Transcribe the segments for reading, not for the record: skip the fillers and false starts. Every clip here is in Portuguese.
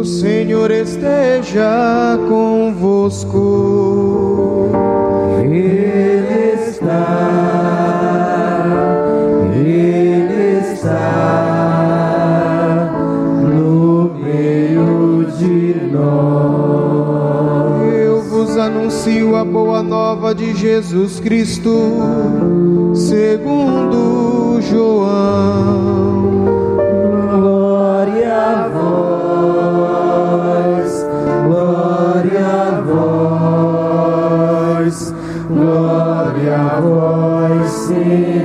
O Senhor esteja convosco. Ele está no meio de nós. Eu vos anuncio a boa nova de Jesus Cristo, segundo João. Glória a vós, glória a vós, glória a vós, Senhor.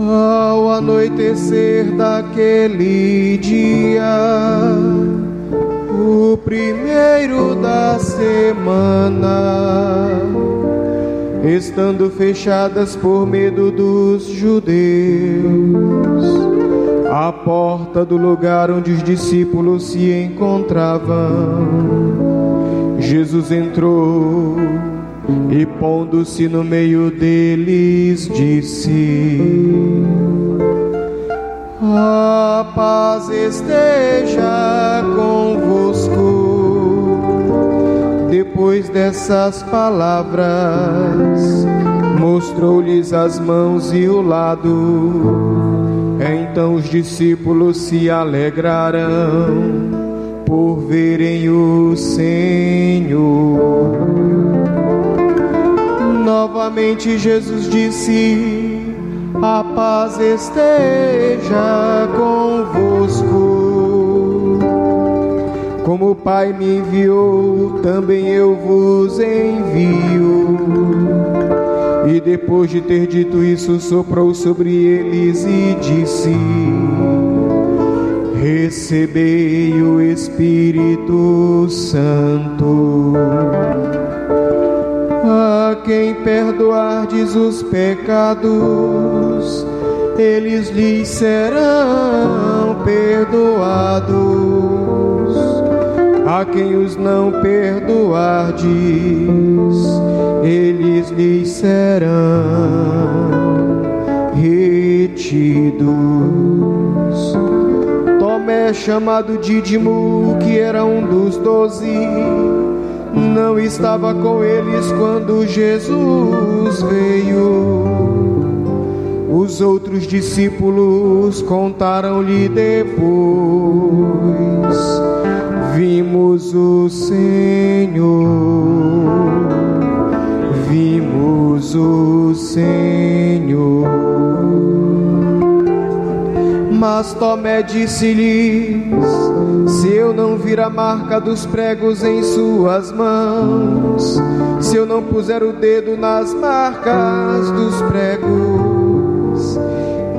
Ao anoitecer daquele dia, o primeiro da semana, estando fechadas por medo dos judeus a porta do lugar onde os discípulos se encontravam, Jesus entrou e, pondo-se no meio deles, disse: a paz esteja convosco. Depois dessas palavras, mostrou-lhes as mãos e o lado. Então os discípulos se alegrarão por verem o Senhor. Novamente Jesus disse: a paz esteja convosco. Como o Pai me enviou, também eu vos envio. E depois de ter dito isso, soprou sobre eles e disse: recebei o Espírito Santo. A quem perdoardes os pecados, eles lhes serão perdoados. A quem os não perdoardes, eles lhes serão retidos. Tomé, chamado Dídimo, que era um dos 12, não estava com eles quando Jesus veio. Os outros discípulos contaram-lhe depois: vimos o Senhor, vimos o Senhor. Mas Tomé disse-lhes: se eu não vir a marca dos pregos em suas mãos, se eu não puser o dedo nas marcas dos pregos,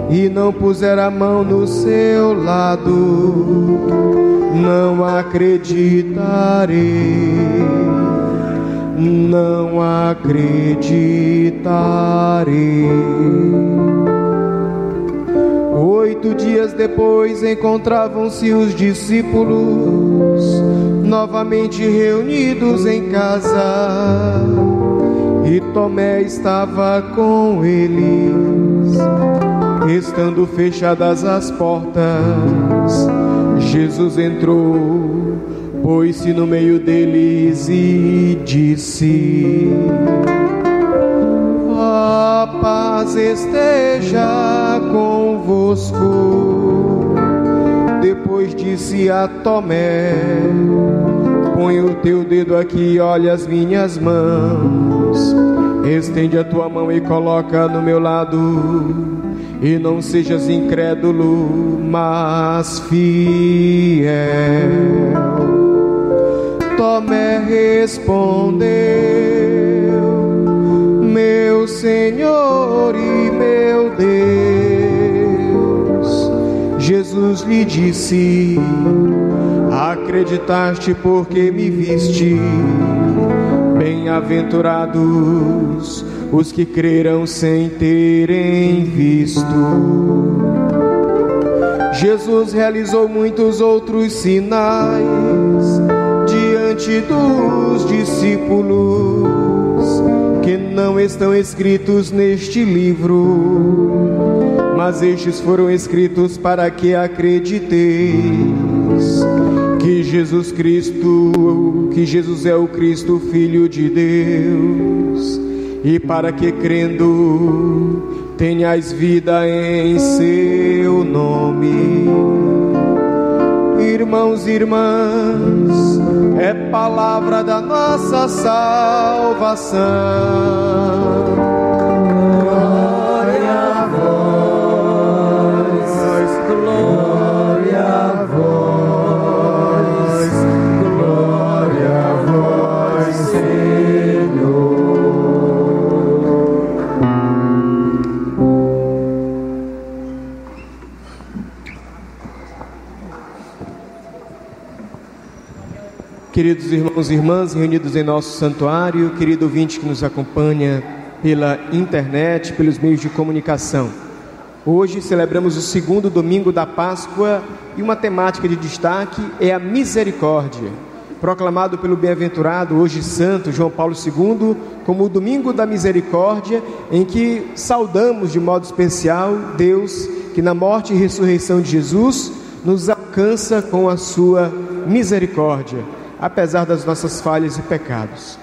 e não puser a mão no seu lado, não acreditarei, não acreditarei. 8 dias depois encontravam-se os discípulos novamente reunidos em casa, e Tomé estava com eles. Estando fechadas as portas, Jesus entrou, pôs-se no meio deles e disse: a paz esteja convosco. Depois disse a Tomé: põe o teu dedo aqui e olha as minhas mãos. Estende a tua mão e coloca no meu lado. E não sejas incrédulo, mas fiel. Tomé respondeu: meu Senhor e meu Deus. Jesus lhe disse: acreditaste porque me viste? Bem-aventurados os que creram sem terem visto. Jesus realizou muitos outros sinais diante dos discípulos que não estão escritos neste livro, mas estes foram escritos para que acrediteis que Jesus é o Cristo, Filho de Deus, e para que crendo tenhais vida em seu nome. Irmãos e irmãs, é palavra da nossa salvação. Glória a vós, glória a vós, glória a vós, Senhor. Queridos irmãos e irmãs reunidos em nosso santuário, querido ouvinte que nos acompanha pela internet, pelos meios de comunicação. Hoje celebramos o segundo domingo da Páscoa e uma temática de destaque é a misericórdia, proclamado pelo bem-aventurado, hoje santo, João Paulo II, como o domingo da misericórdia, em que saudamos de modo especial Deus, que na morte e ressurreição de Jesus, nos alcança com a sua misericórdia, apesar das nossas falhas e pecados.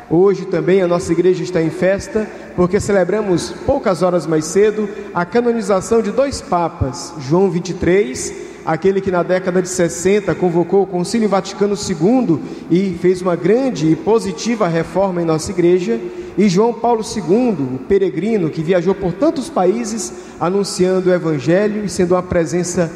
Hoje também a nossa igreja está em festa, porque celebramos poucas horas mais cedo a canonização de dois papas, João XXIII, aquele que na década de 60 convocou o Concílio Vaticano II e fez uma grande e positiva reforma em nossa igreja, e João Paulo II, o peregrino que viajou por tantos países anunciando o Evangelho e sendo uma presença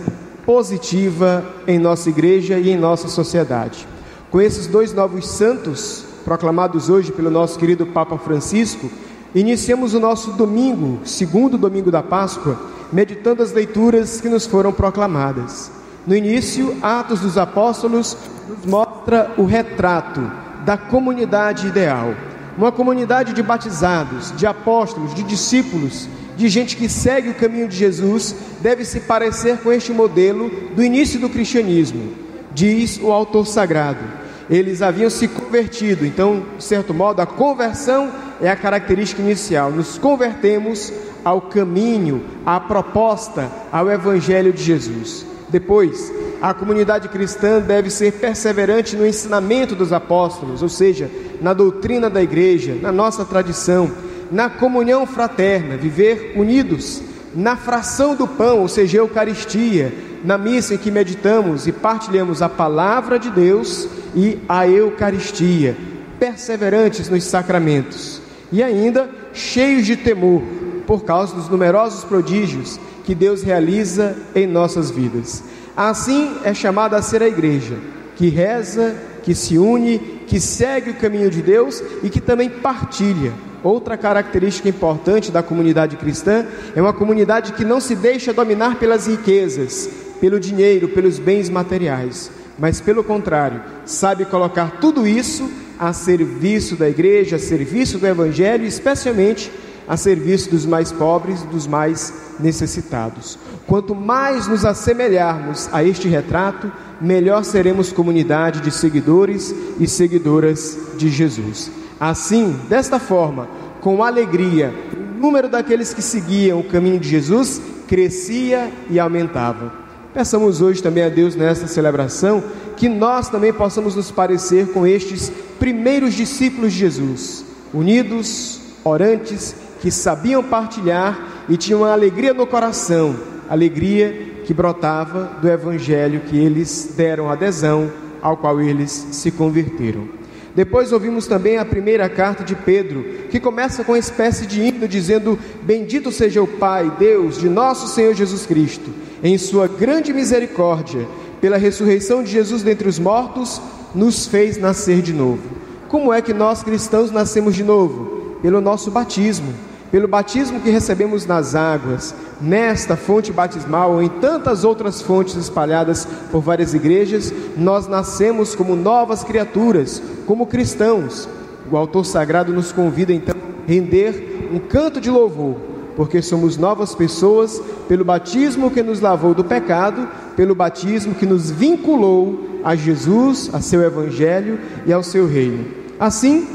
positiva em nossa igreja e em nossa sociedade. Com esses dois novos santos, proclamados hoje pelo nosso querido Papa Francisco, iniciamos o nosso domingo, segundo domingo da Páscoa, meditando as leituras que nos foram proclamadas. No início, Atos dos Apóstolos nos mostra o retrato da comunidade ideal, uma comunidade de batizados, de apóstolos, de discípulos, de gente que segue o caminho de Jesus, deve se parecer com este modelo do início do cristianismo, diz o autor sagrado. Eles haviam se convertido, então, de certo modo, a conversão é a característica inicial. Nos convertemos ao caminho, à proposta, ao Evangelho de Jesus. Depois, a comunidade cristã deve ser perseverante no ensinamento dos apóstolos, ou seja, na doutrina da igreja, na nossa tradição, na comunhão fraterna, viver unidos, na fração do pão, ou seja, a Eucaristia, na missa em que meditamos e partilhamos a palavra de Deus e a Eucaristia, perseverantes nos sacramentos e ainda cheios de temor por causa dos numerosos prodígios que Deus realiza em nossas vidas. Assim é chamada a ser a igreja, que reza, que se une, que segue o caminho de Deus e que também partilha. Outra característica importante da comunidade cristã é uma comunidade que não se deixa dominar pelas riquezas, pelo dinheiro, pelos bens materiais, mas pelo contrário, sabe colocar tudo isso a serviço da igreja, a serviço do Evangelho, especialmente a serviço dos mais pobres, dos mais necessitados. Quanto mais nos assemelharmos a este retrato, melhor seremos comunidade de seguidores e seguidoras de Jesus. Assim, desta forma, com alegria, o número daqueles que seguiam o caminho de Jesus crescia e aumentava. Peçamos hoje também a Deus nesta celebração que nós também possamos nos parecer com estes primeiros discípulos de Jesus, unidos, orantes, que sabiam partilhar e tinham uma alegria no coração, alegria que brotava do Evangelho que eles deram adesão, ao qual eles se converteram. Depois ouvimos também a primeira carta de Pedro, que começa com uma espécie de hino dizendo: bendito seja o Pai, Deus de nosso Senhor Jesus Cristo, em sua grande misericórdia, pela ressurreição de Jesus dentre os mortos, nos fez nascer de novo. Como é que nós cristãos nascemos de novo? Pelo nosso batismo, pelo batismo que recebemos nas águas, nesta fonte batismal ou em tantas outras fontes espalhadas por várias igrejas, nós nascemos como novas criaturas, como cristãos. O autor sagrado nos convida então a render um canto de louvor porque somos novas pessoas pelo batismo que nos lavou do pecado, pelo batismo que nos vinculou a Jesus, a seu Evangelho e ao seu reino. Assim,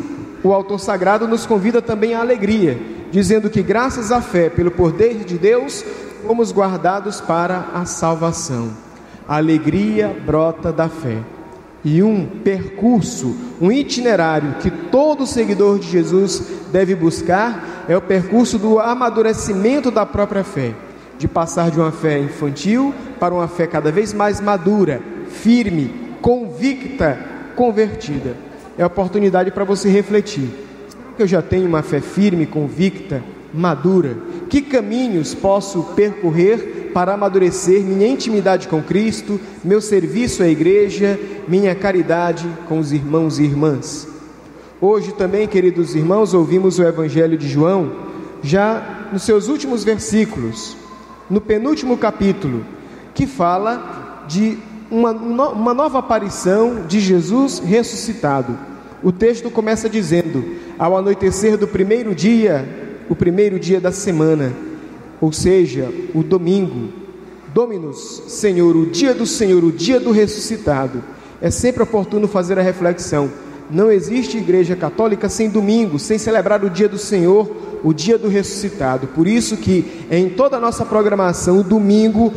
o autor sagrado nos convida também à alegria, dizendo que graças à fé, pelo poder de Deus, fomos guardados para a salvação. A alegria brota da fé. E um percurso, um itinerário que todo seguidor de Jesus deve buscar é o percurso do amadurecimento da própria fé, de passar de uma fé infantil para uma fé cada vez mais madura, firme, convicta, convertida. É a oportunidade para você refletir. Será que eu já tenho uma fé firme, convicta, madura? Que caminhos posso percorrer para amadurecer minha intimidade com Cristo, meu serviço à igreja, minha caridade com os irmãos e irmãs? Hoje também, queridos irmãos, ouvimos o Evangelho de João, já nos seus últimos versículos, no penúltimo capítulo, que fala de uma nova aparição de Jesus ressuscitado. O texto começa dizendo: ao anoitecer do primeiro dia, o primeiro dia da semana, ou seja, o domingo, Dominus, Senhor, o dia do Senhor, o dia do ressuscitado. É sempre oportuno fazer a reflexão: não existe igreja católica sem domingo, sem celebrar o dia do Senhor, o dia do ressuscitado. Por isso que em toda a nossa programação, o domingo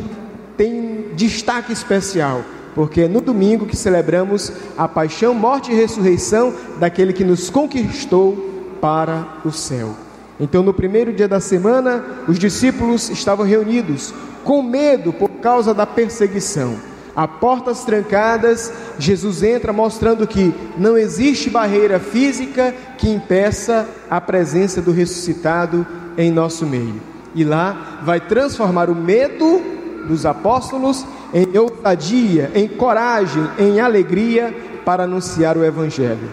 tem destaque especial, porque é no domingo que celebramos a paixão, morte e ressurreição daquele que nos conquistou para o céu. Então, no primeiro dia da semana, os discípulos estavam reunidos, com medo por causa da perseguição. A portas trancadas, Jesus entra mostrando que não existe barreira física que impeça a presença do ressuscitado em nosso meio. E lá vai transformar o medo dos apóstolos em ousadia, em coragem, em alegria para anunciar o Evangelho.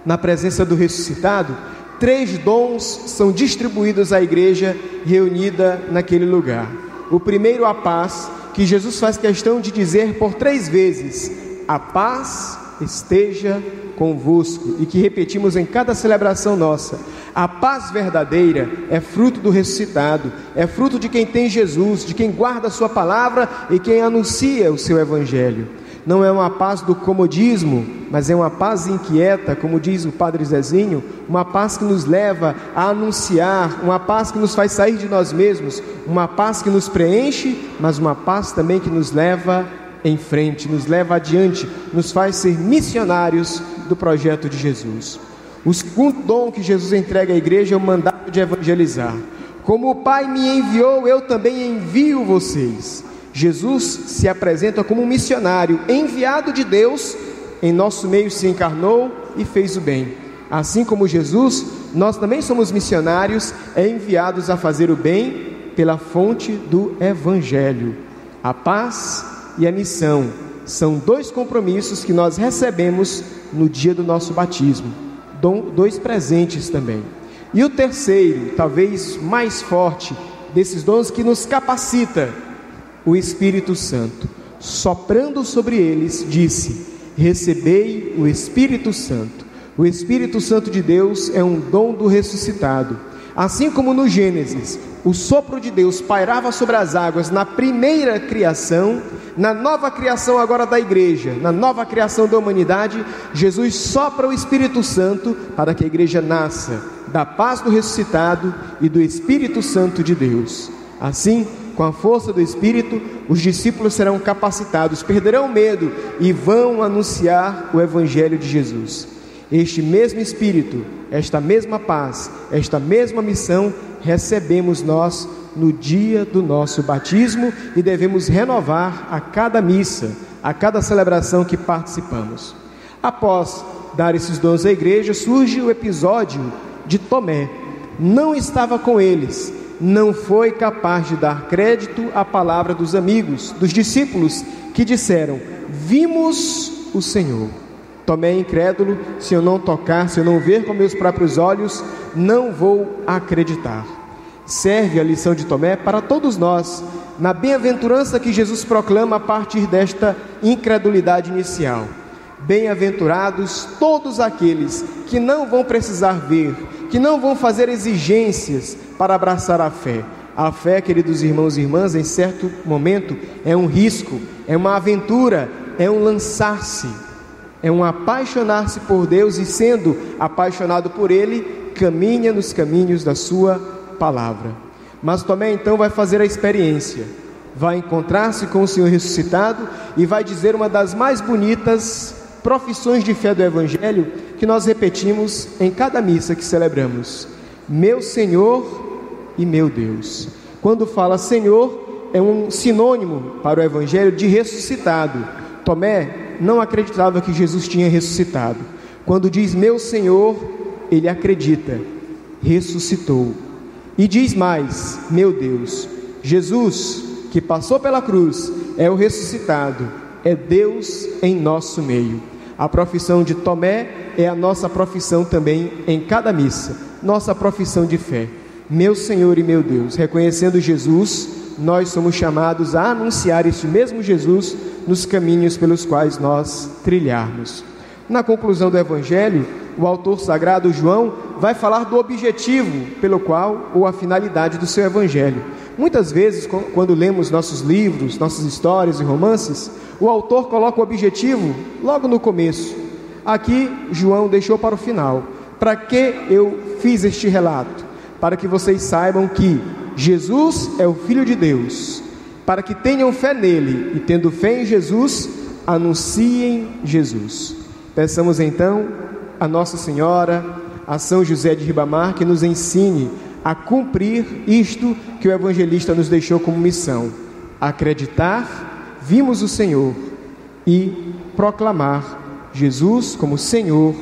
Na presença do ressuscitado, 3 dons são distribuídos à igreja reunida naquele lugar. O primeiro, a paz, que Jesus faz questão de dizer por 3 vezes: a paz esteja convosco, e que repetimos em cada celebração nossa. A paz verdadeira é fruto do ressuscitado, é fruto de quem tem Jesus, de quem guarda a sua palavra e quem anuncia o seu Evangelho. Não é uma paz do comodismo, mas é uma paz inquieta, como diz o Padre Zezinho, uma paz que nos leva a anunciar, uma paz que nos faz sair de nós mesmos, uma paz que nos preenche, mas uma paz também que nos leva em frente, nos leva adiante, nos faz ser missionários do projeto de Jesus. O segundo dom que Jesus entrega à igreja é o mandato de evangelizar. Como o Pai me enviou, eu também envio vocês. Jesus se apresenta como um missionário enviado de Deus, em nosso meio se encarnou e fez o bem. Assim como Jesus, nós também somos missionários, enviados a fazer o bem pela fonte do Evangelho. A paz e a missão são 2 compromissos que nós recebemos no dia do nosso batismo, 2 presentes também. E o terceiro, talvez mais forte desses dons, que nos capacita, o Espírito Santo, soprando sobre eles, disse: recebei o Espírito Santo. O Espírito Santo de Deus é um dom do ressuscitado. Assim como no Gênesis, o sopro de Deus pairava sobre as águas na primeira criação, na nova criação agora da igreja, na nova criação da humanidade, Jesus sopra o Espírito Santo para que a igreja nasça da paz do ressuscitado e do Espírito Santo de Deus. Assim, com a força do Espírito, os discípulos serão capacitados, perderão o medo e vão anunciar o Evangelho de Jesus. Este mesmo Espírito, esta mesma paz, esta mesma missão, recebemos nós no dia do nosso batismo e devemos renovar a cada missa, a cada celebração que participamos. Após dar esses dons à igreja, surge o episódio de Tomé. Não estava com eles, não foi capaz de dar crédito à palavra dos amigos, dos discípulos, que disseram: vimos o Senhor. Tomé, incrédulo: se eu não tocar, se eu não ver com meus próprios olhos, não vou acreditar. Serve a lição de Tomé para todos nós, na bem-aventurança que Jesus proclama a partir desta incredulidade inicial. Bem-aventurados todos aqueles que não vão precisar ver, que não vão fazer exigências para abraçar a fé. A fé, queridos irmãos e irmãs, em certo momento é um risco, é uma aventura, é um lançar-se, é um apaixonar-se por Deus e, sendo apaixonado por Ele, caminha nos caminhos da sua palavra. Mas Tomé então vai fazer a experiência, vai encontrar-se com o Senhor ressuscitado e vai dizer uma das mais bonitas profissões de fé do Evangelho que nós repetimos em cada missa que celebramos: meu Senhor e meu Deus. Quando fala Senhor, é um sinônimo para o Evangelho de ressuscitado. Tomé não acreditava que Jesus tinha ressuscitado. Quando diz meu Senhor, ele acredita, ressuscitou. E diz mais, meu Deus. Jesus, que passou pela cruz, é o ressuscitado, é Deus em nosso meio. A profissão de Tomé é a nossa profissão também em cada missa, nossa profissão de fé. Meu Senhor e meu Deus. Reconhecendo Jesus, nós somos chamados a anunciar este mesmo Jesus nos caminhos pelos quais nós trilharmos. Na conclusão do Evangelho, o autor sagrado João vai falar do objetivo pelo qual, ou a finalidade do seu Evangelho. Muitas vezes, quando lemos nossos livros, nossas histórias e romances, o autor coloca o objetivo logo no começo. Aqui, João deixou para o final. Para que eu fiz este relato? Para que vocês saibam que Jesus é o Filho de Deus, para que tenham fé nele e, tendo fé em Jesus, anunciem Jesus. Peçamos então a Nossa Senhora, a São José de Ribamar, que nos ensine a cumprir isto que o evangelista nos deixou como missão: acreditar, vimos o Senhor, e proclamar Jesus como Senhor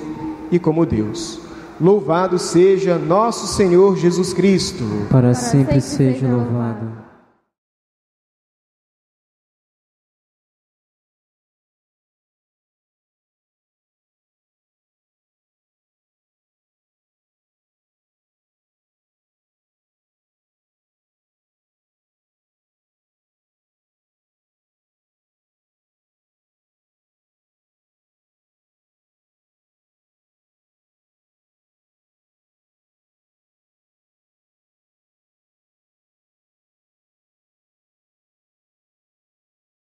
e como Deus. Louvado seja nosso Senhor Jesus Cristo. Para sempre seja louvado.